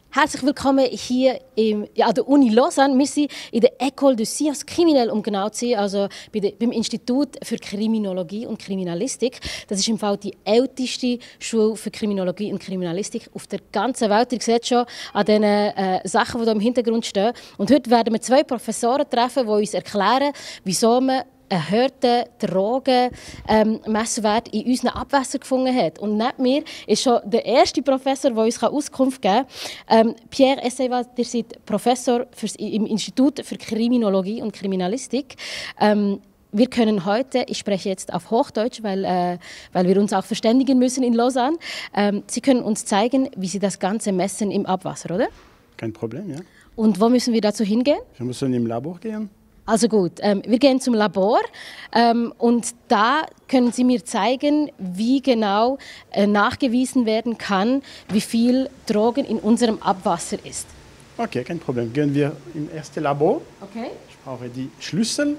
Herzlich willkommen hier an der Uni Lausanne. Wir sind in der École de Sciences Criminelles, um genau zu sein, also beim Institut für Kriminologie und Kriminalistik. Das ist im Fall die älteste Schule für Kriminologie und Kriminalistik auf der ganzen Welt. Ihr seht schon an den Sachen, die hier im Hintergrund stehen. Und heute werden wir zwei Professoren treffen, die uns erklären, wieso man erhöhten Drogenmesswert in unseren Abwässern gefunden hat. Und neben mir ist schon der erste Professor, der uns Auskunft geben kann. Pierre Essayval, ihr seid Professor im Institut für Kriminologie und Kriminalistik. Wir können heute, ich spreche jetzt auf Hochdeutsch, weil wir uns auch verständigen müssen in Lausanne. Sie können uns zeigen, wie Sie das Ganze messen im Abwasser, oder? Kein Problem, ja. Und wo müssen wir dazu hingehen? Wir müssen im Labor gehen. Also gut, wir gehen zum Labor und da können Sie mir zeigen, wie genau nachgewiesen werden kann, wie viel Drogen in unserem Abwasser ist. Okay, kein Problem. Gehen wir im ersten Labor. Okay. Ich brauche die Schlüssel.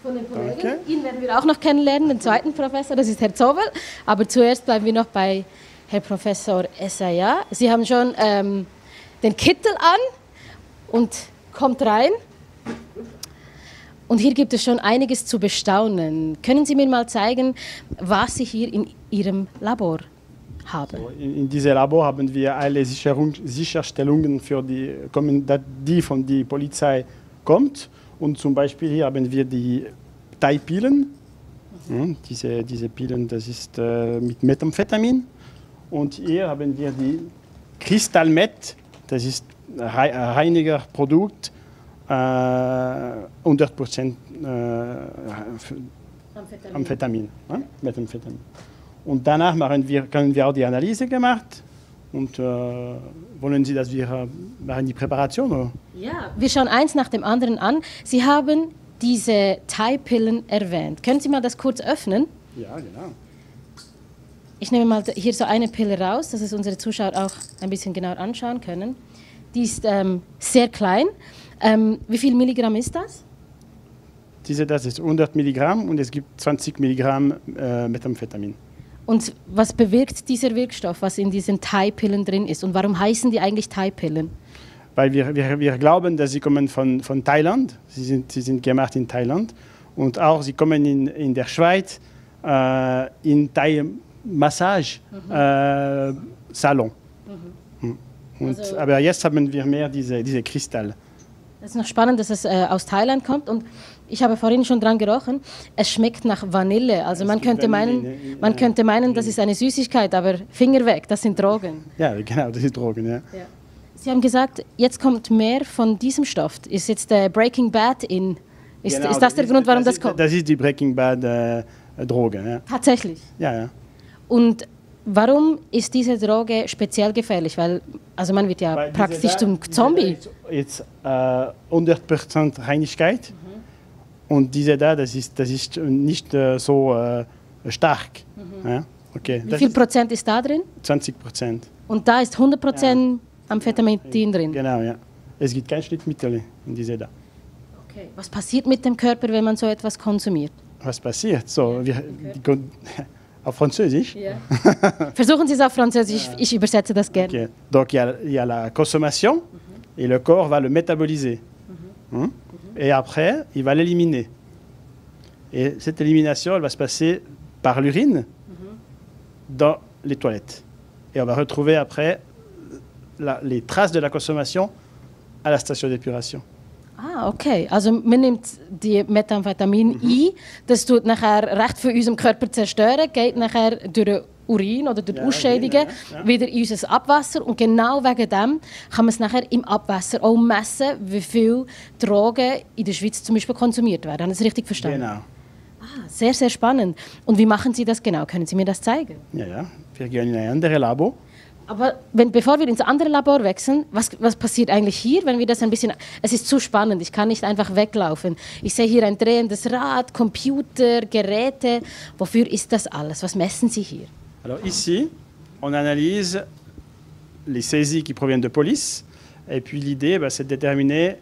Von den Kollegen. Danke. Ihn werden wir auch noch kennenlernen, den zweiten Professor, das ist Herr Zowel. Aber zuerst bleiben wir noch bei Herr Professor Essayah. Sie haben schon den Kittel an und kommt rein. Und hier gibt es schon einiges zu bestaunen. Können Sie mir mal zeigen, was Sie hier in Ihrem Labor haben? In diesem Labor haben wir alle Sicherstellungen, für die von der Polizei kommt. Und zum Beispiel hier haben wir die Thai-Pillen. Diese Pillen, das ist mit Methamphetamin. Und hier haben wir die Crystal-Meth, das ist ein reiniger Produkt. 100% Amphetamin. Methamphetamin. Und danach haben wir auch die Analyse gemacht. Und wollen Sie, dass wir machen die Präparation? Oder? Ja, wir schauen eins nach dem anderen an. Sie haben diese Thai-Pillen erwähnt. Können Sie mal das kurz öffnen? Ja, genau. Ich nehme mal hier so eine Pille raus, dass es unsere Zuschauer auch ein bisschen genauer anschauen können. Die ist sehr klein. Wie viel Milligramm ist das? Das ist 100 Milligramm und es gibt 20 Milligramm Methamphetamin. Und was bewirkt dieser Wirkstoff, was in diesen Thai-Pillen drin ist? Und warum heißen die eigentlich Thai-Pillen? Weil wir glauben, dass sie kommen von Thailand. Sie sind gemacht in Thailand. Und auch sie kommen in der Schweiz in Thai-Massage-Salon. Also, aber jetzt haben wir mehr diese Kristalle. Es ist noch spannend, dass es aus Thailand kommt und ich habe vorhin schon dran gerochen. Es schmeckt nach Vanille. Also man könnte meinen, das ist eine Süßigkeit, aber Finger weg, das sind Drogen. Ja, genau, das sind Drogen, ja. Ja. Sie haben gesagt, jetzt kommt mehr von diesem Stoff. Ist jetzt der Breaking Bad in? Ist das der Grund, warum das kommt? Das ist die Breaking Bad Droge. Ja. Tatsächlich? Ja, ja. Und warum ist diese Droge speziell gefährlich? Weil man wird ja praktisch zum Zombie. Jetzt 100% Reinigkeit und das ist nicht so stark. Ja? Okay. Wie viel Prozent ist da drin? 20%. Und da ist 100% Amphetamin drin? Genau, ja. Es gibt kein Schnittmittel in dieser da. Okay. Was passiert mit dem Körper, wenn man so etwas konsumiert? Was passiert? So, auf Französisch? Yeah. Versuchen Sie es auf Französisch, ich übersetze das gerne. Okay. Donc il y a la consommation et le corps va le métaboliser. Et après, il va l'éliminer. Et cette élimination, elle va se passer par l'urine dans les toilettes. Et on va retrouver après les traces de la consommation à la station d'épuration. Ah, okay. Also man nimmt die Methamphetamin ein, das tut nachher recht für unseren Körper zerstören, geht nachher durch den Urin oder durch die Ausscheidungen wieder in unser Abwasser und genau wegen dem kann man es nachher im Abwasser auch messen, wie viel Drogen in der Schweiz zum Beispiel konsumiert werden. Haben Sie das richtig verstanden? Genau. Ah, sehr, sehr spannend. Und wie machen Sie das genau? Können Sie mir das zeigen? Ja. Wir gehen in ein anderes Labor. Aber bevor wir ins andere Labor wechseln, was passiert eigentlich hier, wenn wir das ein bisschen... Es ist zu spannend, ich kann nicht einfach weglaufen. Ich sehe hier ein drehendes Rad, Computer, Geräte. Wofür ist das alles? Was messen Sie hier? Alors ici, on analyse les saisies qui proviennent de police. Et puis l'idée, c'est de déterminer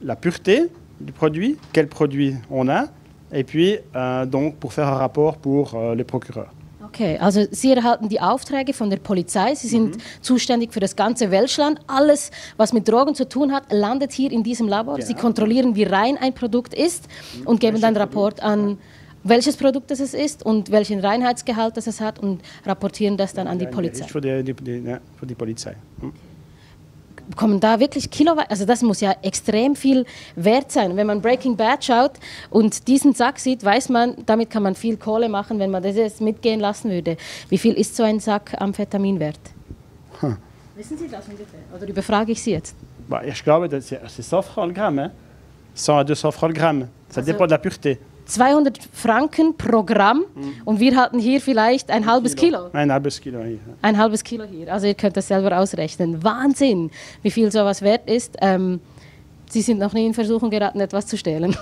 la pureté du produit, quel produit on a. Et puis, donc, pour faire un rapport pour les procureurs. Okay, also Sie erhalten die Aufträge von der Polizei, Sie sind zuständig für das ganze Welschland. Alles, was mit Drogen zu tun hat, landet hier in diesem Labor. Sie kontrollieren, wie rein ein Produkt ist und geben dann Rapport an, welches Produkt es ist und welchen Reinheitsgehalt es hat und rapportieren das dann an die Polizei. Für die Polizei. Kommen da wirklich kiloweise, also das muss ja extrem viel wert sein. Wenn man Breaking Bad schaut und diesen Sack sieht, weiß man, damit kann man viel Kohle machen, wenn man das jetzt mitgehen lassen würde. Wie viel ist so ein Sack Amphetamin wert? Wissen Sie das ungefähr? Oder überfrage ich Sie jetzt? Ich glaube, c'est 100 Francs le gramme. Hein? 100 à 200 Francs le gramme. Ça dépend de la pureté. 200 Franken pro Gramm und wir hatten hier vielleicht ein halbes Kilo. Ein halbes Kilo hier. Ein halbes Kilo hier. Also ihr könnt das selber ausrechnen. Wahnsinn, wie viel sowas wert ist. Sie sind noch nie in Versuchung geraten, etwas zu stehlen.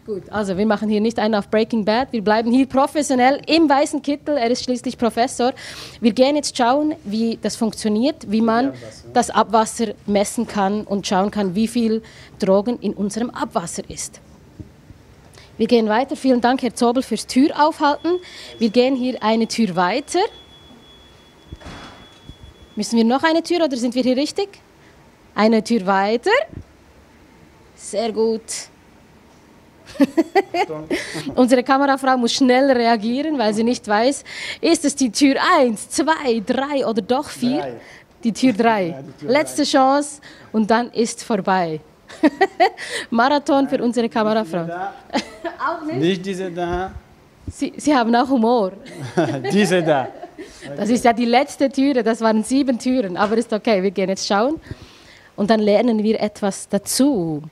Gut, also wir machen hier nicht einen auf Breaking Bad. Wir bleiben hier professionell im weißen Kittel. Er ist schließlich Professor. Wir gehen jetzt schauen, wie das funktioniert, wie man das Abwasser messen kann und schauen kann, wie viel Drogen in unserem Abwasser ist. Wir gehen weiter. Vielen Dank, Herr Zobel, fürs Türaufhalten. Wir gehen hier eine Tür weiter. Müssen wir noch eine Tür oder sind wir hier richtig? Eine Tür weiter. Sehr gut. Unsere Kamerafrau muss schnell reagieren, weil sie nicht weiß, ist es die Tür 1, 2, 3 oder doch 4? 3. Die Tür 3. Ja, letzte Chance und dann ist vorbei. Marathon für unsere Kamerafrau. Auch nicht? Nicht diese da. Sie haben auch Humor. Diese da. Das ist ja die letzte Türe, das waren 7 Türen, aber ist okay, wir gehen jetzt schauen und dann lernen wir etwas dazu.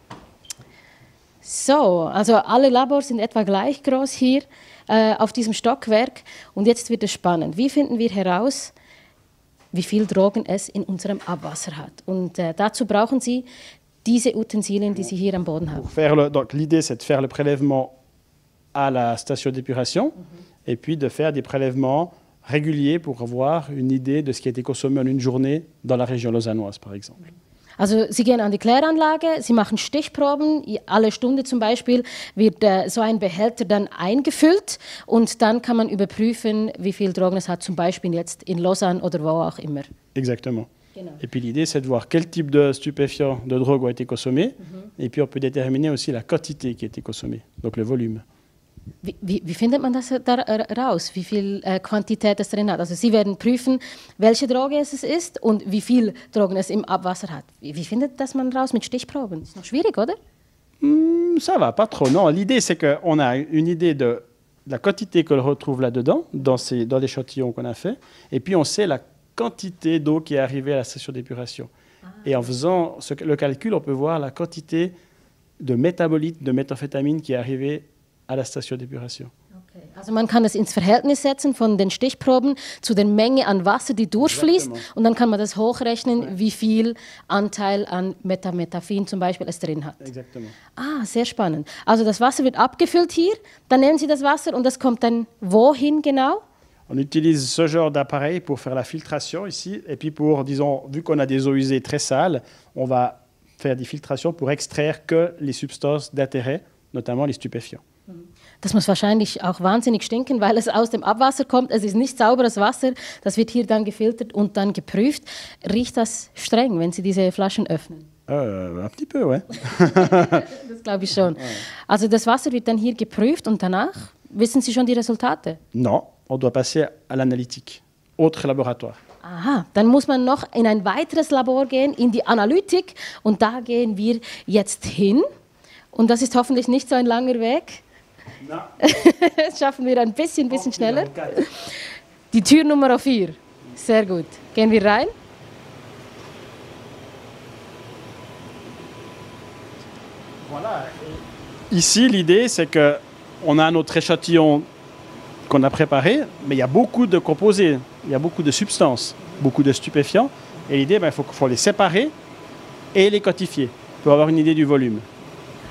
So, also alle Labors sind etwa gleich groß hier auf diesem Stockwerk und jetzt wird es spannend. Wie finden wir heraus, wie viel Drogen es in unserem Abwasser hat? Und dazu brauchen Sie diese Utensilien, die Sie hier am Boden haben. Donc l'idée, c'est de faire le prélèvement à la station d'épuration et puis de faire des prélèvements réguliers pour avoir une idée de ce qui a été consommé en une journée dans la région lausannoise, par exemple. Also Sie gehen an die Kläranlage, Sie machen Stichproben, alle Stunde zum Beispiel wird so ein Behälter dann eingefüllt und dann kann man überprüfen, wie viel Drogen es hat, zum Beispiel jetzt in Lausanne oder wo auch immer. Exactement. Genau. Et puis l'idée, c'est de voir quel type de stupéfiants, de drogue ont été consommés et puis on peut déterminer aussi la quantité qui a été consommée, donc le volume. Wie findet man das da raus, wie viel Quantität es drin hat? Also Sie werden prüfen, welche Droge es ist und wie viel Drogen es im Abwasser hat. Wie findet das man raus mit Stichproben? Ist noch schwierig, oder? Ça va, pas trop. Non, l'idée, c'est qu'on a une idée de la quantité que l'on retrouve là-dedans, dans l'échantillon qu'on a fait, et puis on sait la quantité d'eau qui est arrivée à la station d'épuration. Et en faisant le calcul, on peut voir la quantité de métabolites, de méthamphétamine qui est arrivée à la station d'épuration. Okay. Also man kann es ins Verhältnis setzen von den Stichproben zu der Menge an Wasser, die durchfließt. Und dann kann man das hochrechnen, wie viel Anteil an Methamphetamin zum Beispiel es drin hat. Exactement. Ah, sehr spannend. Also das Wasser wird abgefüllt hier, dann nehmen Sie das Wasser und das kommt dann wohin genau? On utilise ce genre d'appareil pour faire la filtration ici. Et puis pour, disons, vu qu'on a des eaux usées très sales, on va faire des filtrations pour extraire que les substances d'intérêt, notamment les stupéfiants. Das muss wahrscheinlich auch wahnsinnig stinken, weil es aus dem Abwasser kommt. Es ist nicht sauberes Wasser, das wird hier dann gefiltert und dann geprüft. Riecht das streng, wenn Sie diese Flaschen öffnen? Un petit peu, ouais. Das glaube ich schon. Also das Wasser wird dann hier geprüft und danach wissen Sie schon die Resultate? Non, on doit passer à l'analytique, autre laboratoire. Aha, dann muss man noch in ein weiteres Labor gehen, in die Analytik und da gehen wir jetzt hin. Und das ist hoffentlich nicht so ein langer Weg. Das schaffen wir ein bisschen schneller. Die Tür Nummer 4. Sehr gut. Gehen wir rein. Voilà. Ici, l'idée, c'est qu'on a notre échantillon qu'on a préparé, mais il y a beaucoup de composés, il y a beaucoup de substances, beaucoup de stupéfiants. Et l'idée, il faut les séparer et les quantifier pour avoir une idée du volume.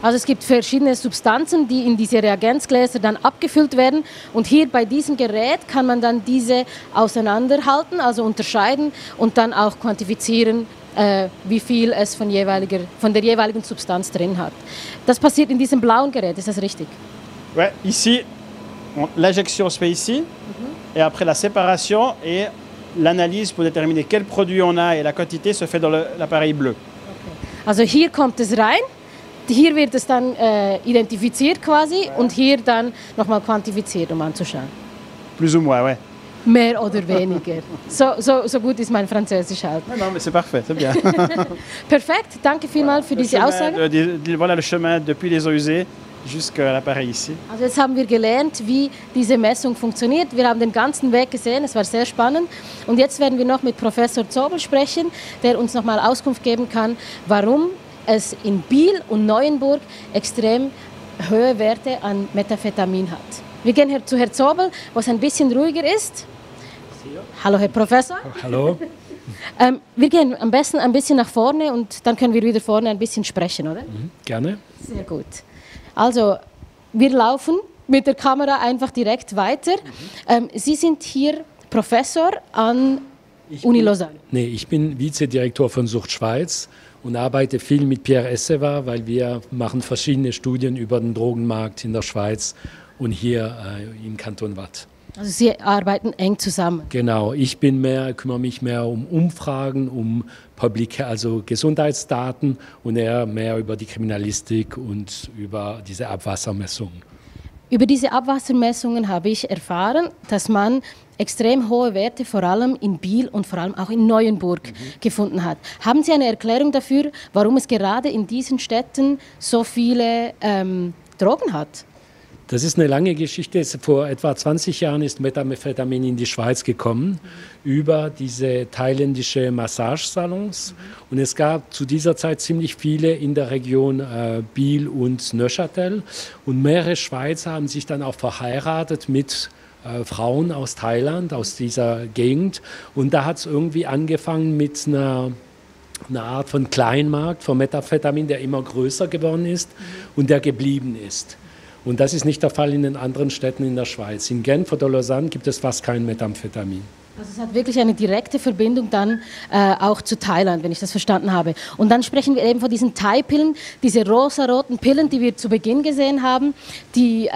Also es gibt verschiedene Substanzen, die in diese Reagenzgläser dann abgefüllt werden. Und hier bei diesem Gerät kann man dann diese auseinanderhalten, also unterscheiden und dann auch quantifizieren, wie viel es von der jeweiligen Substanz drin hat. Das passiert in diesem blauen Gerät, ist das richtig? Ouais, ici, L'injection se fait ici, et après la séparation et l'analyse pour déterminer quel produit on a et la quantité se fait dans l'appareil bleu. Also hier kommt es rein, hier wird es dann identifiziert quasi und hier dann nochmal quantifiziert, um anzuschauen. Plus ou moins, ouais. Mehr oder weniger. So gut ist mein Französisch halt. Non, mais c'est parfait, c'est bien. Perfekt, danke vielmals für diese Aussage. Voilà le chemin depuis les eaux usées jusqu'à l'appareil ici. Also jetzt haben wir gelernt, wie diese Messung funktioniert. Wir haben den ganzen Weg gesehen, es war sehr spannend. Und jetzt werden wir noch mit Professor Zobel sprechen, der uns nochmal Auskunft geben kann, warum es in Biel und Neuenburg extrem hohe Werte an Methamphetamin hat. Wir gehen zu Herrn Zobel, was ein bisschen ruhiger ist. Hallo, Herr Professor. Hallo. Wir gehen am besten ein bisschen nach vorne und dann können wir wieder vorne ein bisschen sprechen, oder? Gerne. Sehr gut. Also, wir laufen mit der Kamera einfach direkt weiter. Sie sind hier Professor an Uni Lausanne. Nee, ich bin Vizedirektor von Sucht Schweiz und arbeite viel mit Pierre Essewa, weil wir machen verschiedene Studien über den Drogenmarkt in der Schweiz und hier im Kanton Waadt. Also Sie arbeiten eng zusammen. Genau, ich kümmere mich mehr um Umfragen, um also Gesundheitsdaten und er mehr über die Kriminalistik und über diese Abwassermessungen. Über diese Abwassermessungen habe ich erfahren, dass man extrem hohe Werte vor allem in Biel und vor allem auch in Neuenburg gefunden hat. Haben Sie eine Erklärung dafür, warum es gerade in diesen Städten so viele Drogen hat? Das ist eine lange Geschichte. Vor etwa 20 Jahren ist Methamphetamin in die Schweiz gekommen über diese thailändische Massagesalons. Und es gab zu dieser Zeit ziemlich viele in der Region Biel und Neuchâtel. Und mehrere Schweizer haben sich dann auch verheiratet mit Frauen aus Thailand, aus dieser Gegend. Und da hat es irgendwie angefangen mit einer Art von Kleinmarkt von Methamphetamin, der immer größer geworden ist und der geblieben ist. Und das ist nicht der Fall in den anderen Städten in der Schweiz. In Genf oder Lausanne gibt es fast kein Methamphetamin. Also es hat wirklich eine direkte Verbindung dann auch zu Thailand, wenn ich das verstanden habe. Und dann sprechen wir eben von diesen Thai-Pillen, diese rosaroten Pillen, die wir zu Beginn gesehen haben, die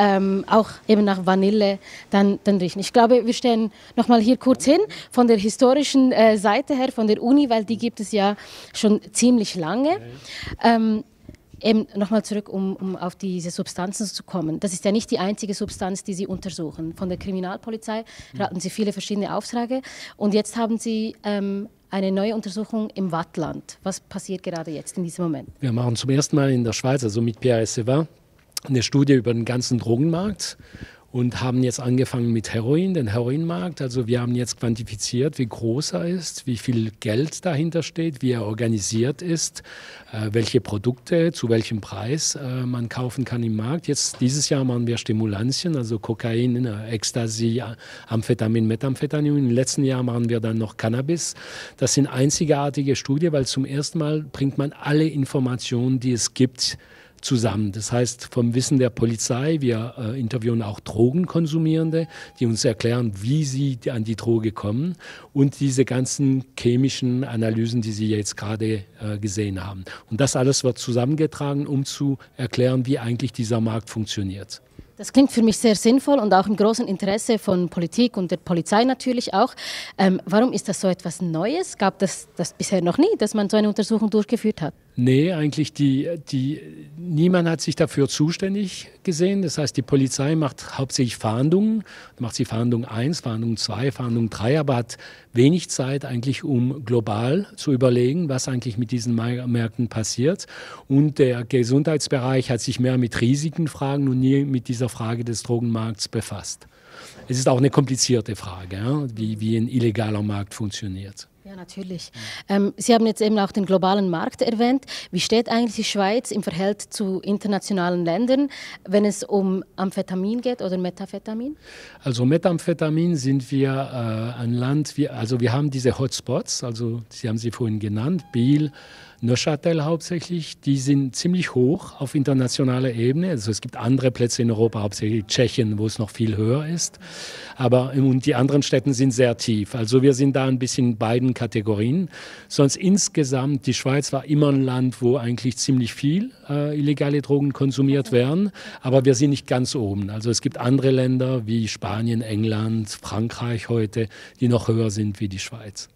auch eben nach Vanille dann riechen. Ich glaube, wir stellen nochmal hier kurz hin, von der historischen Seite her, von der Uni, weil die gibt es ja schon ziemlich lange. Eben nochmal zurück, um auf diese Substanzen zu kommen. Das ist ja nicht die einzige Substanz, die Sie untersuchen. Von der Kriminalpolizei hatten Sie viele verschiedene Aufträge. Und jetzt haben Sie eine neue Untersuchung im Waadtland. Was passiert gerade jetzt in diesem Moment? Wir machen zum ersten Mal in der Schweiz, also mit Pierre Essewa, eine Studie über den ganzen Drogenmarkt. Und haben jetzt angefangen mit Heroin, den Heroinmarkt. Also wir haben jetzt quantifiziert, wie groß er ist, wie viel Geld dahinter steht, wie er organisiert ist, welche Produkte, zu welchem Preis man kaufen kann im Markt. Jetzt dieses Jahr machen wir Stimulantien, also Kokain, Ecstasy, Amphetamin, Methamphetamin. Im letzten Jahr machen wir dann noch Cannabis. Das sind einzigartige Studien, weil zum ersten Mal bringt man alle Informationen, die es gibt, zusammen. Das heißt, vom Wissen der Polizei, wir interviewen auch Drogenkonsumierende, die uns erklären, wie sie an die Droge kommen und diese ganzen chemischen Analysen, die Sie jetzt gerade gesehen haben. Und das alles wird zusammengetragen, um zu erklären, wie eigentlich dieser Markt funktioniert. Das klingt für mich sehr sinnvoll und auch im großen Interesse von Politik und der Polizei natürlich auch. Warum ist das so etwas Neues? Gab das bisher noch nie, dass man so eine Untersuchung durchgeführt hat? Nee, eigentlich niemand hat sich dafür zuständig gesehen. Das heißt, die Polizei macht hauptsächlich Fahndungen, macht sie Fahndung 1, Fahndung 2, Fahndung 3, aber hat wenig Zeit eigentlich, um global zu überlegen, was eigentlich mit diesen Märkten passiert. Und der Gesundheitsbereich hat sich mehr mit Risikenfragen und nie mit dieser Frage des Drogenmarkts befasst. Es ist auch eine komplizierte Frage, ja, wie ein illegaler Markt funktioniert. Ja, natürlich. Sie haben jetzt eben auch den globalen Markt erwähnt. Wie steht eigentlich die Schweiz im Verhältnis zu internationalen Ländern, wenn es um Amphetamin geht oder Methamphetamin? Also Methamphetamin sind wir ein Land, wir haben diese Hotspots, also Sie haben sie vorhin genannt, Biel, Neuchâtel hauptsächlich, die sind ziemlich hoch auf internationaler Ebene. Also es gibt andere Plätze in Europa, hauptsächlich Tschechien, wo es noch viel höher ist. Und die anderen Städte sind sehr tief. Also wir sind da ein bisschen in beiden Kategorien. Sonst insgesamt, die Schweiz war immer ein Land, wo eigentlich ziemlich viel illegale Drogen konsumiert werden, aber wir sind nicht ganz oben. Also es gibt andere Länder wie Spanien, England, Frankreich heute, die noch höher sind wie die Schweiz.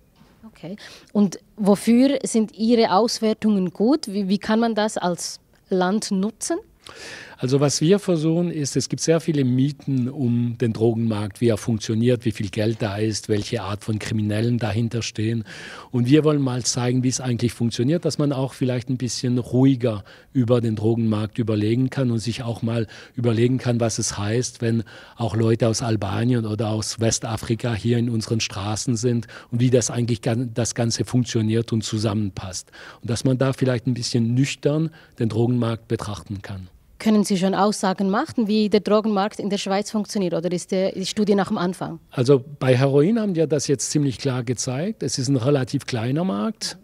Okay. Und wofür sind Ihre Auswertungen gut? Wie kann man das als Land nutzen? Also was wir versuchen ist, es gibt sehr viele Mythen um den Drogenmarkt, wie er funktioniert, wie viel Geld da ist, welche Art von Kriminellen dahinter stehen. Und wir wollen mal zeigen, wie es eigentlich funktioniert, dass man auch vielleicht ein bisschen ruhiger über den Drogenmarkt überlegen kann und sich auch mal überlegen kann, was es heißt, wenn auch Leute aus Albanien oder aus Westafrika hier in unseren Straßen sind und wie das eigentlich das Ganze funktioniert und zusammenpasst. Und dass man da vielleicht ein bisschen nüchtern den Drogenmarkt betrachten kann. Können Sie schon Aussagen machen, wie der Drogenmarkt in der Schweiz funktioniert, oder ist die Studie noch am Anfang? Also bei Heroin haben wir das jetzt ziemlich klar gezeigt. Es ist ein relativ kleiner Markt.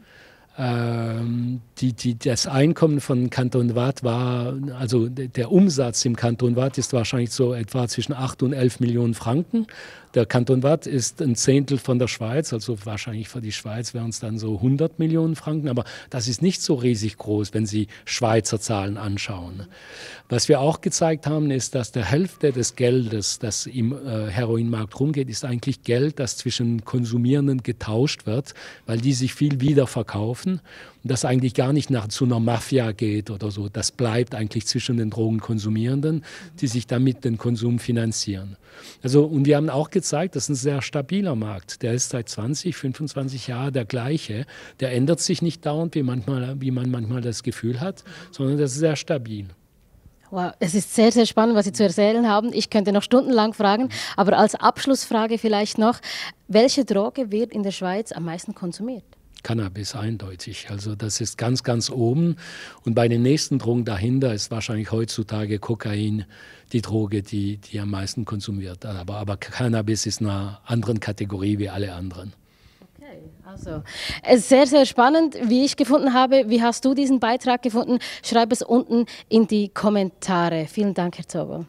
Das Einkommen von Kanton Waadt war, also der Umsatz im Kanton Waadt ist wahrscheinlich so etwa zwischen 8 und 11 Millionen Franken. Der Kanton Waadt ist ein Zehntel von der Schweiz, also wahrscheinlich für die Schweiz wären es dann so 100 Millionen Franken, aber das ist nicht so riesig groß, wenn Sie Schweizer Zahlen anschauen. Was wir auch gezeigt haben, ist, dass der Hälfte des Geldes, das im Heroinmarkt rumgeht, ist eigentlich Geld, das zwischen Konsumierenden getauscht wird, weil die sich viel wiederverkaufen und das eigentlich gar nicht zu einer Mafia geht oder so. Das bleibt eigentlich zwischen den Drogenkonsumierenden, die sich damit den Konsum finanzieren. Also, und wir haben auch gezeigt, das ist ein sehr stabiler Markt. Der ist seit 20, 25 Jahren der gleiche. Der ändert sich nicht dauernd, wie man manchmal das Gefühl hat, sondern das ist sehr stabil. Wow, es ist sehr, sehr spannend, was Sie zu erzählen haben. Ich könnte noch stundenlang fragen, aber als Abschlussfrage vielleicht noch, welche Droge wird in der Schweiz am meisten konsumiert? Cannabis eindeutig. Also das ist ganz, ganz oben. Und bei den nächsten Drogen dahinter ist wahrscheinlich heutzutage Kokain die Droge, die am meisten konsumiert. Aber Cannabis ist in einer anderen Kategorie wie alle anderen. Okay, also es ist sehr, sehr spannend, wie ich gefunden habe. Wie hast du diesen Beitrag gefunden? Schreib es unten in die Kommentare. Vielen Dank, Herr Zobo.